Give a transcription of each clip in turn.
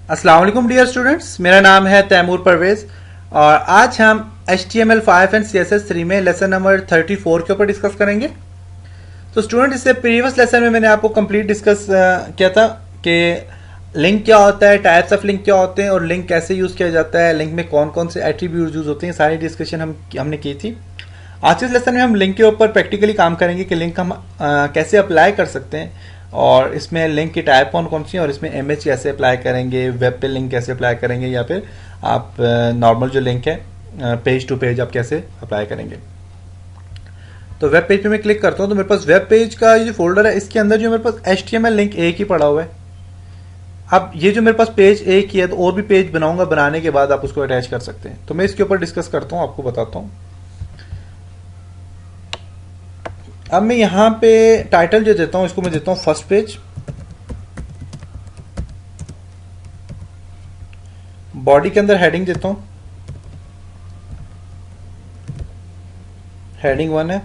अस्सलाम वालेकुम dear students, मेरा नाम है तैमूर परवेज और आज हम HTML5 एंड CSS3 में लेसन नंबर 34 के ऊपर डिस्कस करेंगे। तो स्टूडेंट, इससे प्रीवियस लेसन में मैंने आपको कंप्लीट डिस्कस किया था कि लिंक क्या होता है, टाइप्स ऑफ लिंक क्या होते हैं और लिंक कैसे यूज़ किया जाता है, लिंक में कौन कौन से एट्रीब्यूट यूज होते हैं, सारी डिस्कशन हमने की थी। आज के लेसन में हम लिंक के ऊपर प्रैक्टिकली काम करेंगे कि लिंक हम कैसे अप्लाई कर सकते हैं और इसमें लिंक की टाइप कौन कौन सी है और इसमें इमेज कैसे अप्लाई करेंगे, वेब पे लिंक कैसे अप्लाई करेंगे या फिर आप नॉर्मल जो लिंक है पेज टू पेज आप कैसे अप्लाई करेंगे। तो वेब पेज पे मैं क्लिक करता हूँ तो मेरे पास वेब पेज का जो फोल्डर है इसके अंदर जो मेरे पास HTML लिंक एक ही पड़ा हुआ है। अब ये जो मेरे पास पेज एक ही है तो और भी पेज बनाऊंगा, बनाने के बाद आप उसको अटैच कर सकते हैं। तो मैं इसके ऊपर डिस्कस करता हूँ, आपको बताता हूँ। अब मैं यहाँ पे टाइटल जो देता हूँ इसको मैं देता हूँ फर्स्ट पेज, बॉडी के अंदर हेडिंग देता हूँ, हेडिंग 1 है,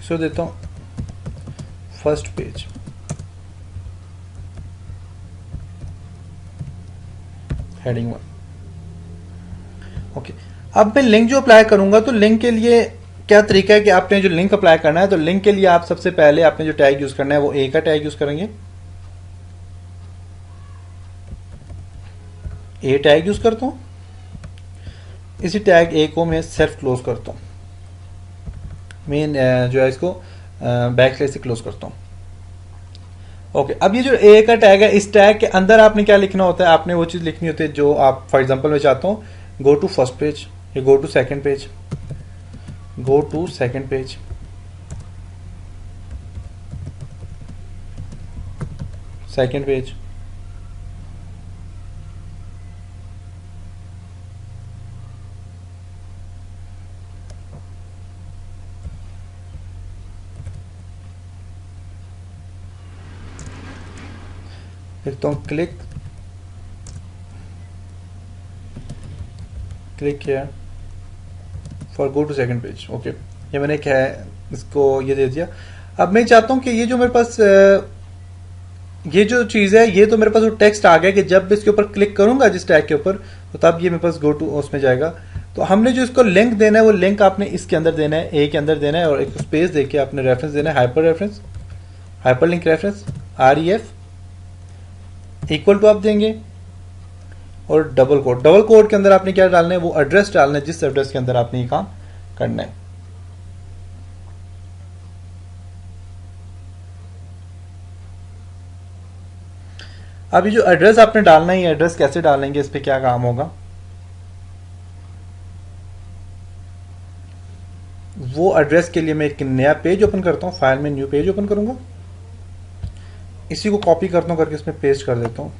इसको देता हूँ फर्स्ट पेज, हेडिंग 1। ओके, अब मैं लिंक जो अप्लाई करूंगा तो लिंक के लिए क्या तरीका है कि आपने जो लिंक अप्लाई करना है तो लिंक के लिए आप सबसे पहले आपने जो टैग यूज करना है वो ए का टैग यूज करेंगे। ए टैग यूज करता हूं, इसी टैग ए को मैं सेल्फ क्लोज करता हूं, मेन जो है इसको बैक स्लैश से क्लोज करता हूं। ओके, अब ये जो ए का टैग है इस टैग के अंदर आपने क्या लिखना होता है, आपने वो चीज लिखनी होती है जो आप फॉर एग्जांपल मैं चाहता हूँ गो टू फर्स्ट पेज या go to second page, go to second page, second page, लिखता हूँ क्लिक किया for go to second page. Okay, ये मैंने क्या है इसको ये दे दिया। अब मैं चाहता हूँ कि ये जो मेरे पास ये जो चीज़ है ये तो मेरे पास वो टेक्स्ट आ गया कि जब इसके ऊपर क्लिक करूंगा जिस टैग के ऊपर तो तब ये मेरे पास गो टू उसमें जाएगा। तो हमने जो इसको लिंक देना है वो लिंक आपने इसके अंदर देना है, ए के अंदर देना है और एक स्पेस देके आपने रेफरेंस देना है, hyper reference, hyper link reference, REF equal to आप देंगे और डबल कोड। डबल कोड के अंदर आपने क्या डालना है, वो एड्रेस डालना है जिस एड्रेस के अंदर आपने ये काम करना है। अब ये जो एड्रेस आपने डालना है, ये एड्रेस कैसे डालेंगे, इस पे क्या काम होगा, वो एड्रेस के लिए मैं एक नया पेज ओपन करता हूँ, फाइल में न्यू पेज ओपन करूंगा, इसी को कॉपी करता हूँ करके इसमें पेस्ट कर देता हूँ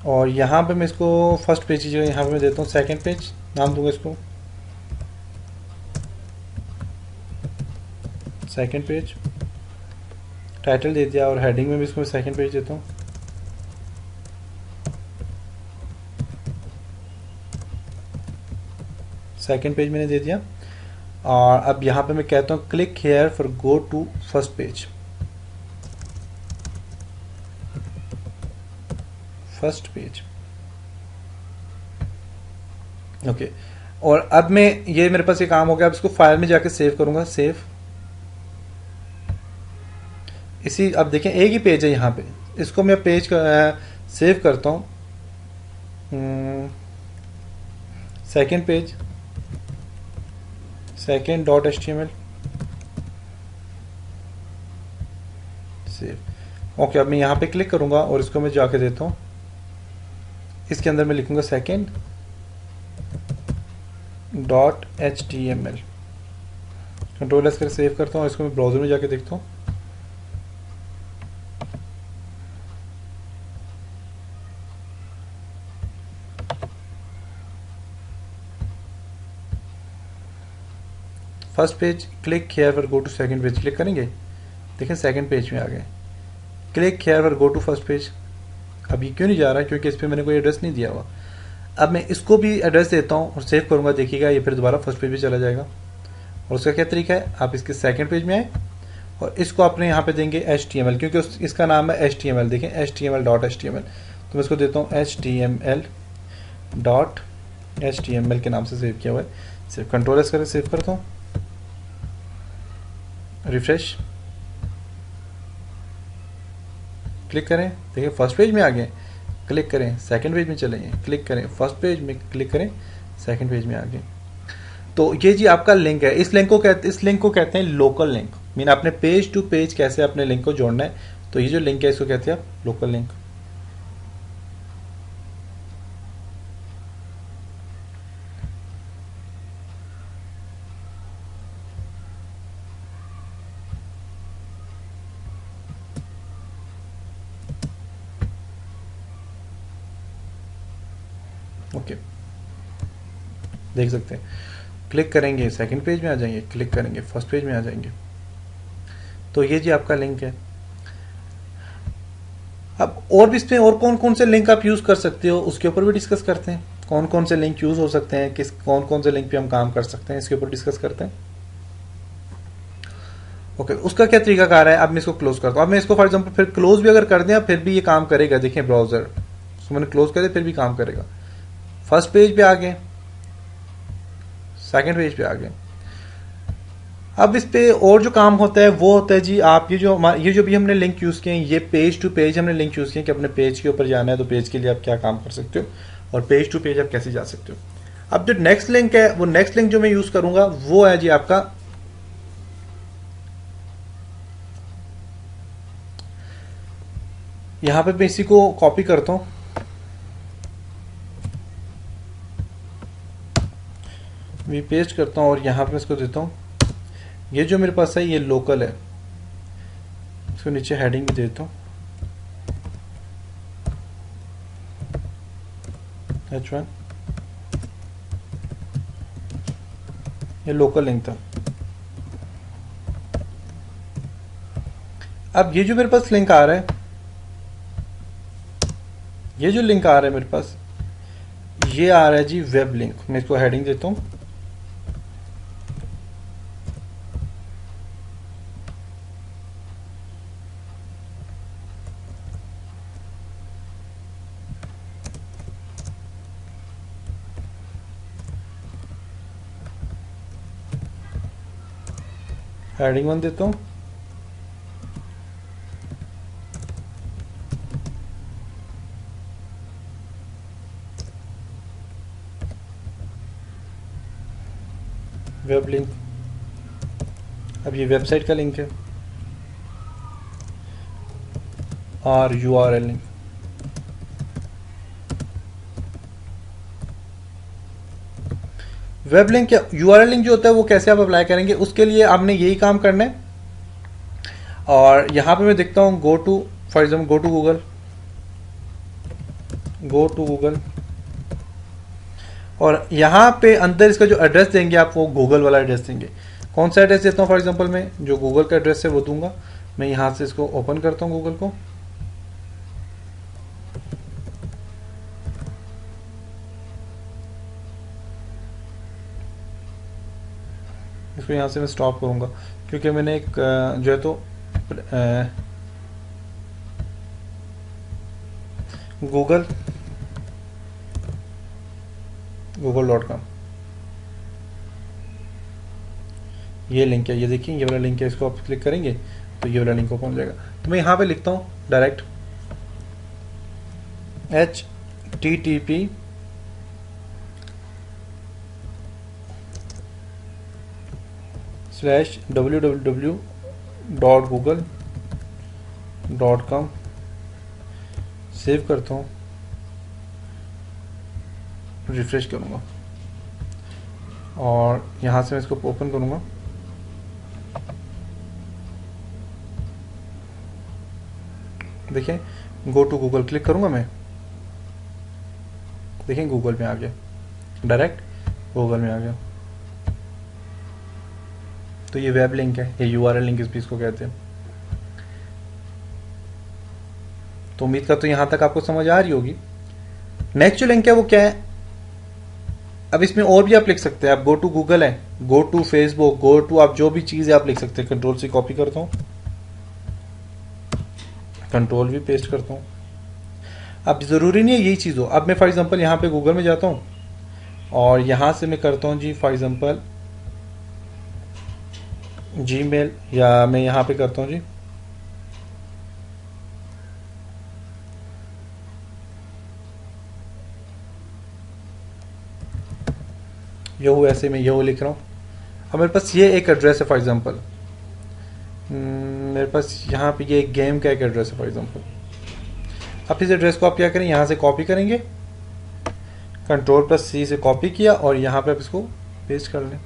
और यहाँ पे मैं इसको फर्स्ट पेज की जगह यहाँ पे मैं देता हूँ सेकंड पेज, नाम दूंगा इसको सेकंड पेज, टाइटल दे दिया और हेडिंग में भी इसको मैं सेकंड पेज देता हूँ। सेकंड पेज मैंने दे दिया और अब यहाँ पे मैं कहता हूँ click here for go to first page, first page. Okay, और अब मैं ये मेरे पास ये काम हो गया। अब इसको फाइल में जाके सेव करूंगा, सेव, इसी अब देखें एक ही पेज है यहाँ पे, इसको मैं पेज का सेव करता हूँ, second page, second dot HTML save. Okay, अब मैं यहाँ पे क्लिक करूंगा और इसको मैं जाके देता हूँ, इसके अंदर मैं लिखूंगा second dot HTML, control S कर सेव करता हूँ, इसको मैं ब्राउजर में जाके देखता हूँ। First page, click here for go to second page, click करेंगे, देखें सेकंड पेज में आ गए, click here for go to first page. अब ये क्यों नहीं जा रहा है, क्योंकि इस पर मैंने कोई एड्रेस नहीं दिया हुआ। अब मैं इसको भी एड्रेस देता हूँ और सेव करूंगा, देखिएगा ये फिर दोबारा फर्स्ट पेज पे चला जाएगा। और उसका क्या तरीका है, आप इसके सेकंड पेज में आए और इसको अपने यहाँ पे देंगे HTML, क्योंकि इसका नाम है HTML। देखें HTML.html, तो मैं इसको देता हूँ HTML.html के नाम से सेव किया हुआ है। सिर्फ कंट्रोल एस करें, सेव करता हूँ, रिफ्रेश, क्लिक करें, देखिए फर्स्ट पेज में आ गए, क्लिक करें सेकंड पेज में चले गए, क्लिक करें फर्स्ट पेज में, क्लिक करें सेकंड पेज में आ गए। तो ये जी आपका लिंक है। इस लिंक को कहते हैं लोकल लिंक। मीन अपने पेज टू पेज कैसे अपने लिंक को जोड़ना है, तो ये जो लिंक है इसको कहते हैं आप लोकल लिंक। ओके, देख सकते हैं, क्लिक करेंगे सेकंड पेज में आ जाएंगे, क्लिक करेंगे फर्स्ट पेज में आ जाएंगे। तो ये जी आपका लिंक है। अब और भी इसमें और कौन कौन से लिंक आप यूज कर सकते हो उसके ऊपर भी डिस्कस करते हैं। कौन कौन से लिंक यूज हो सकते हैं, कौन कौन से लिंक पे हम काम कर सकते हैं, इसके ऊपर डिस्कस करते हैं। ओके, उसका क्या तरीका कार है। अब मैं इसको क्लोज करता हूँ। अब मैं इसको फॉर एग्जांपल फिर क्लोज भी अगर कर दें फिर भी ये काम करेगा। देखिए ब्राउजर, उसको मैंने क्लोज कर दिया फिर भी काम करेगा। फर्स्ट पेज पे आ गए, सेकंड पेज पे आ गए। अब इस पे और जो काम होता है वो होता है जी, आप ये जो भी हमने लिंक यूज किए हैं, ये पेज टू पेज हमने लिंक यूज किए कि अपने पेज के ऊपर जाना है तो पेज के लिए आप क्या काम कर सकते हो और पेज टू पेज आप कैसे जा सकते हो। अब जो नेक्स्ट लिंक है, वो नेक्स्ट लिंक जो मैं यूज करूंगा वो है जी आपका यहां पे मैं इसी को कॉपी करता हूं, भी पेस्ट करता हूं और यहां पे इसको देता हूं। ये जो मेरे पास है ये लोकल है, इसको नीचे हेडिंग भी देता हूं H1। ये लोकल लिंक था। अब ये जो मेरे पास लिंक आ रहा है, ये जो लिंक आ रहा है मेरे पास, ये आ रहा है जी वेब लिंक। मैं इसको हेडिंग देता हूं, हेडिंग 1 देता हूं, वेब लिंक। अब ये वेबसाइट का लिंक है और URL लिंक। वेब लिंक या URL लिंक जो होता है वो कैसे आप अप्लाई करेंगे, उसके लिए आपने यही काम करना है। और यहां पे मैं देखता हूं go to, for example go to Google, और यहां पे अंदर इसका जो एड्रेस देंगे आप वो गूगल वाला एड्रेस देंगे। कौन सा एड्रेस देता हूं, फॉर एग्जांपल मैं जो गूगल का एड्रेस है वो दूंगा। मैं यहां से इसको ओपन करता हूं गूगल को, इसको यहां से मैं स्टॉप करूंगा क्योंकि मैंने एक जो है तो google.com ये लिंक है। ये देखिए ये वाला लिंक है, इसको आप क्लिक करेंगे तो ये वाला लिंक ओपन हो जाएगा। तो मैं यहां पे लिखता हूं डायरेक्ट http://www.google.com, सेव करता हूं, रिफ्रेश करूंगा और यहां से मैं इसको ओपन करूंगा। देखिए गो टू गूगल क्लिक करूंगा मैं, देखिए गूगल में आ गया, डायरेक्ट गूगल में आ गया। तो ये वेब लिंक है, ये URL लिंक इस चीज को कहते हैं। तो उम्मीद करता हूं यहां तक आपको समझ आ रही होगी। नेक्स्ट जो लिंक है वो क्या है, अब इसमें और भी आप लिख सकते हैं, आप गो टू गूगल है, go to Facebook, go to, आप जो भी चीज़ है आप लिख सकते हैं। कंट्रोल से कॉपी करता हूँ, कंट्रोल भी पेस्ट करता हूँ। अब ज़रूरी नहीं है यही चीज़ हो। अब मैं फॉर एग्जांपल यहाँ पे गूगल में जाता हूँ और यहाँ से मैं करता हूँ जी फॉर एग्जांपल जीमेल, या मैं यहाँ पे करता हूँ जी यहू, ऐसे मैं यहू लिख रहा हूँ। अब मेरे पास ये एक एड्रेस है फॉर एग्जांपल, मेरे पास यहाँ पे ये एक गेम का एक एड्रेस है फॉर एग्जांपल। अब इस एड्रेस को आप क्या करें, यहाँ से कॉपी करेंगे, कंट्रोल प्लस सी से कॉपी किया और यहाँ पे आप इसको पेस्ट कर लें,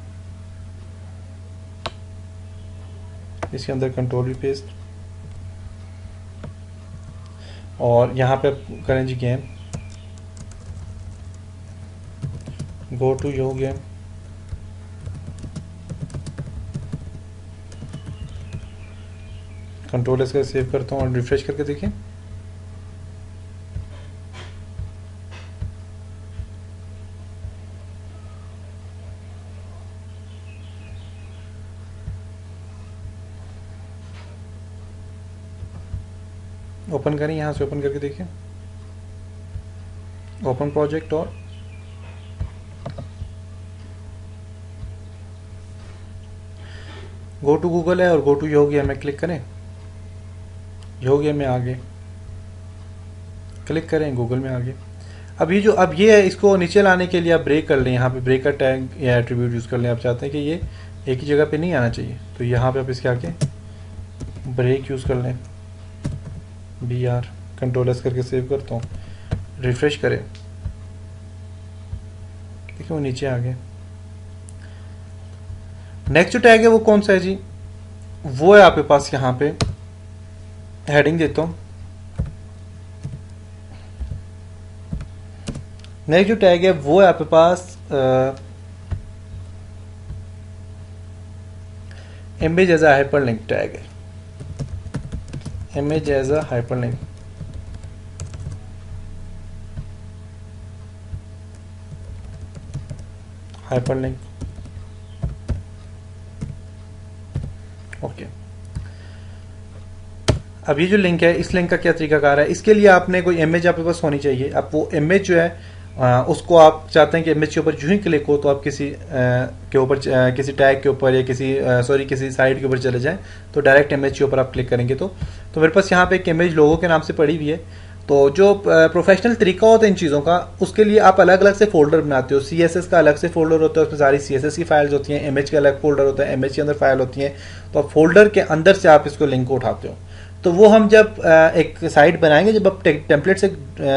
इसके अंदर कंट्रोल भी पेस्ट, और यहाँ पे आप करें जी गेम, गो टू यो गेम, कंट्रोल इसका सेव करता हूँ और रिफ्रेश करके देखिए। ओपन करें, यहाँ से ओपन करके देखिए, ओपन प्रोजेक्ट, और गो टू गूगल है और गो टू यो गेम में क्लिक करें, यो गेम में आगे क्लिक करें, गूगल में आगे। अब ये जो अब ये है, इसको नीचे लाने के लिए आप ब्रेक कर लें, यहाँ पे ब्रेक का टैग या एट्रीब्यूट यूज़ कर लें। आप चाहते हैं कि ये एक ही जगह पे नहीं आना चाहिए, तो यहाँ पे आप इसके आगे ब्रेक यूज़ कर लें, BR, कंट्रोल एस करके सेव करता हूँ, रिफ्रेश करें, देखिए वो नीचे आ गए। नेक्स्ट जो टैग है वो कौन सा है जी, वो है आपके पास, यहाँ पे हेडिंग देता हूँ। नेक्स्ट जो टैग है वो है आपके पास image as a hyperlink tag है, image as a hyperlink. Hyperlink, okay. अब ये जो लिंक है, इस लिंक का क्या तरीकाकार है, इसके लिए आपने कोई इमेज आपके पास होनी चाहिए। अब वो इमेज जो है उसको आप चाहते हैं कि इमेज के ऊपर जो ही क्लिक हो तो आप किसी के ऊपर किसी टैग के ऊपर या किसी साइट के ऊपर चले जाएं, तो डायरेक्ट इमेज के ऊपर आप क्लिक करेंगे। तो मेरे पास यहाँ पे एक इमेज लोगों के नाम से पड़ी हुई है। तो जो प्रोफेशनल तरीका होता है इन चीज़ों का, उसके लिए आप अलग अलग से फोल्डर बनाते हो। CSS का अलग से फोल्डर होता है, उसमें सारी CSS की फाइल्स होती हैं। इमेज का अलग फोल्डर होता है, इमेज के अंदर फाइल होती हैं। तो आप फोल्डर के अंदर से आप इसको लिंक को उठाते हो। तो वो हम जब एक साइट बनाएंगे, जब आप टेम्पलेट से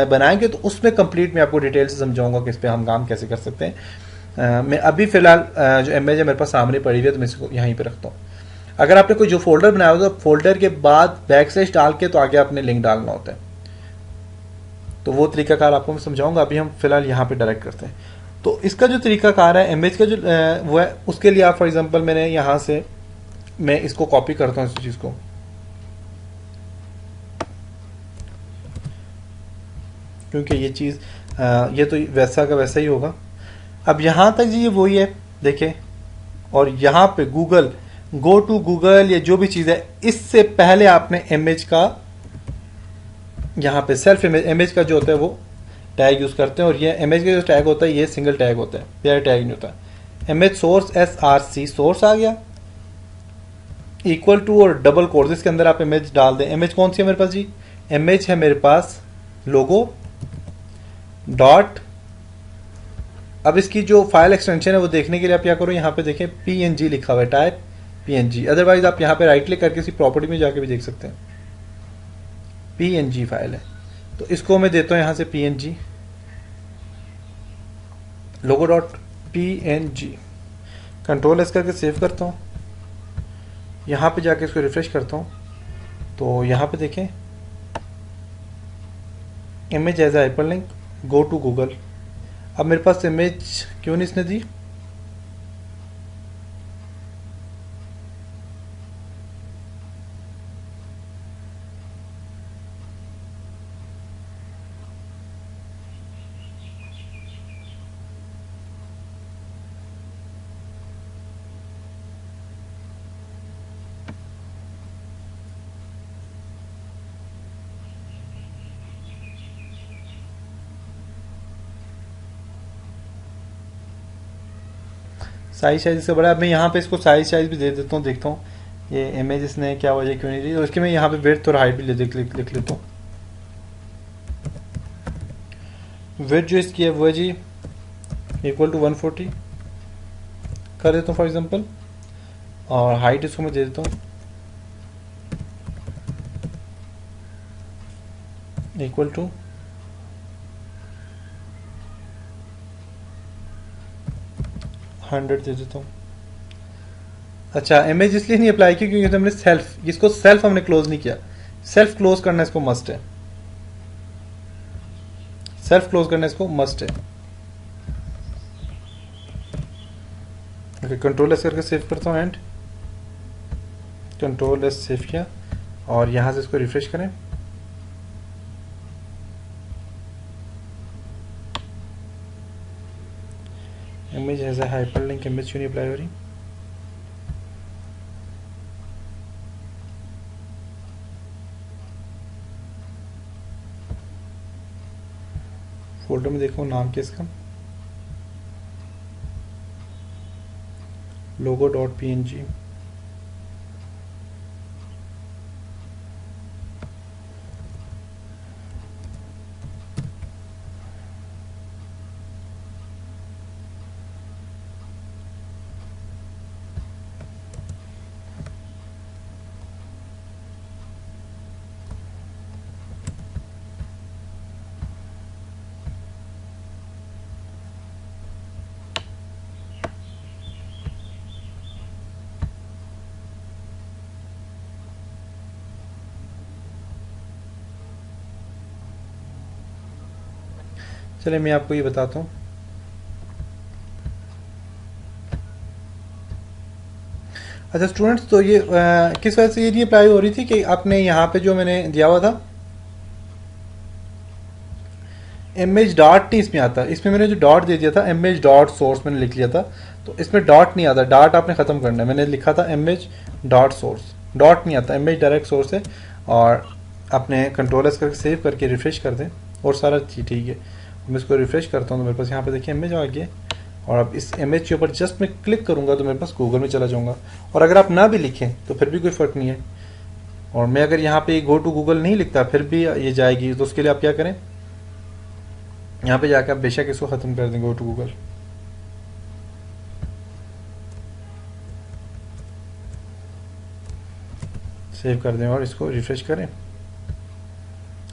बनाएंगे, तो उसमें कंप्लीट मैं आपको डिटेल से समझाऊंगा कि इस पर हम काम कैसे कर सकते हैं। मैं अभी फिलहाल जो इमेज है मेरे पास सामने पड़ी हुई है, तो मैं इसको यहीं पे रखता हूँ। अगर आपने कोई जो फोल्डर बनाया होगा, तो फोल्डर के बाद बैकस्लैश डाल के तो आगे आपने लिंक डालना होता है। तो वो तरीकाकार आपको मैं समझाऊंगा, अभी हम फिलहाल यहाँ पे डायरेक्ट करते हैं। तो इसका जो तरीकाकार है इमेज का जो वो है, उसके लिए आप फॉर एग्जांपल मैंने यहाँ से मैं इसको कॉपी करता हूँ इस चीज़ को, क्योंकि ये चीज़ ये तो वैसा का वैसा ही होगा। अब यहाँ तक जी ये वही है, देखें। और यहाँ पे गूगल, गो टू गूगल, ये जो भी चीज़ है, इससे पहले आपने इमेज का, यहाँ पे सेल्फ इमेज का जो होता है वो टैग यूज़ करते हैं। और ये इमेज का जो टैग होता है ये सिंगल टैग होता है, पेयर टैग नहीं होता। इमेज सोर्स SRC, सोर्स आ गया, इक्वल टू और डबल कोर्स, इसके अंदर आप इमेज डाल दें। इमेज कौन सी है मेरे पास जी, इमेज है मेरे पास लोगो डॉट। अब इसकी जो फाइल एक्सटेंशन है वो देखने के लिए आप क्या करो, यहाँ पे देखें PNG लिखा हुआ है, टाइप PNG। अदरवाइज आप यहाँ पे राइट क्लिक करके इसी प्रॉपर्टी में जाके भी देख सकते हैं, PNG फाइल है। तो इसको मैं देता हूँ यहाँ से PNG, लोगो डॉट PNG, कंट्रोल एस करके सेव करता हूँ। यहाँ पे जाके इसको रिफ्रेश करता हूँ, तो यहाँ पे देखें image as hyperlink, go to Google. अब मेरे पास इमेज क्यों नहीं इसने दी, साइज इससे बड़ा है। अब मैं यहाँ पे इसको साइज भी दे देता हूँ, देखता हूँ ये इमेज इसने क्या वजह क्यों नहीं दी। तो इसके मैं यहाँ पे विड्थ और हाइट भी लिख लेता हूँ। विड्थ जो इसकी है वो है जी इक्वल टू 140 कर देता हूँ फॉर एग्जांपल, और हाइट इसको मैं दे देता हूँ इक्वल टू 100 दे देता हूँ। अच्छा, इमेज इसलिए नहीं अप्लाई की क्योंकि हमने इसको सेल्फ हमने क्लोज नहीं किया। सेल्फ क्लोज करना इसको मस्ट है, सेल्फ क्लोज करना इसको मस्ट है। ओके, कंट्रोल एस करके सेव करता हूँ एंड कंट्रोल एस सेव किया, और यहां से इसको रिफ्रेश करें। Image has a hyperlink image क्यों नहीं अप्लाई हो रही? फोल्डर में देखो नाम क्या इसका, logo.png। चलिए मैं आपको ये बताता हूँ। अच्छा स्टूडेंट्स, तो ये किस वजह से ये नहीं अप्लाई हो रही थी कि आपने यहाँ पे जो मैंने दिया हुआ था इमेज डॉट नहीं इसमें आता। इसमें मैंने जो डॉट दे दिया था इमेज डॉट सोर्स मैंने लिख लिया था, तो इसमें डॉट नहीं आता। डॉट आपने ख़त्म करना है। मैंने लिखा था इमेज डॉट सोर्स, डॉट नहीं आता, इमेज डायरेक्ट सोर्स है। और अपने कंट्रोल एस करके सेव करके रिफ्रेश कर दें और सारा चीज़ ठीक है। मैं इसको रिफ्रेश करता हूँ तो मेरे पास यहाँ पे देखिए इमेज आ गया। और अब इस इमेज के ऊपर जस्ट मैं क्लिक करूँगा तो मेरे पास गूगल में चला जाऊँगा। और अगर आप ना भी लिखें तो फिर भी कोई फ़र्क नहीं है। और मैं अगर यहाँ पे गो टू गूगल नहीं लिखता फिर भी ये जाएगी, तो उसके लिए आप क्या करें, यहाँ पे जाकर आप बेशक इसको ख़त्म कर दें, गो टू गूगल। सेव कर दें और इसको रिफ्रेश करें।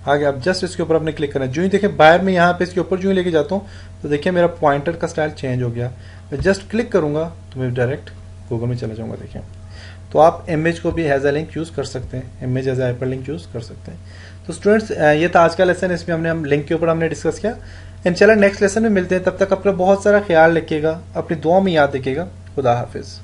आगे आप जस्ट इसके ऊपर अपने क्लिक करें। जो ही देखें बाहर में यहाँ पे इसके ऊपर जो ही लेके जाता हूँ तो देखिए मेरा पॉइंटर का स्टाइल चेंज हो गया। मैं जस्ट क्लिक करूँगा तो मैं डायरेक्ट गूगल में चला जाऊँगा। देखिए, तो आप इमेज को भी हैज़ अ लिंक यूज़ कर सकते हैं, image as hyper link use कर सकते हैं। तो स्टूडेंट्स, ये था आज का लेसन। इसमें हम लिंक के ऊपर हमने डिस्कस किया। इंशाल्लाह नेक्स्ट लेसन में मिलते हैं। तब तक अपना बहुत सारा ख्याल रखिएगा, अपनी दुआ में याद रखिएगा। खुदा हाफिज़।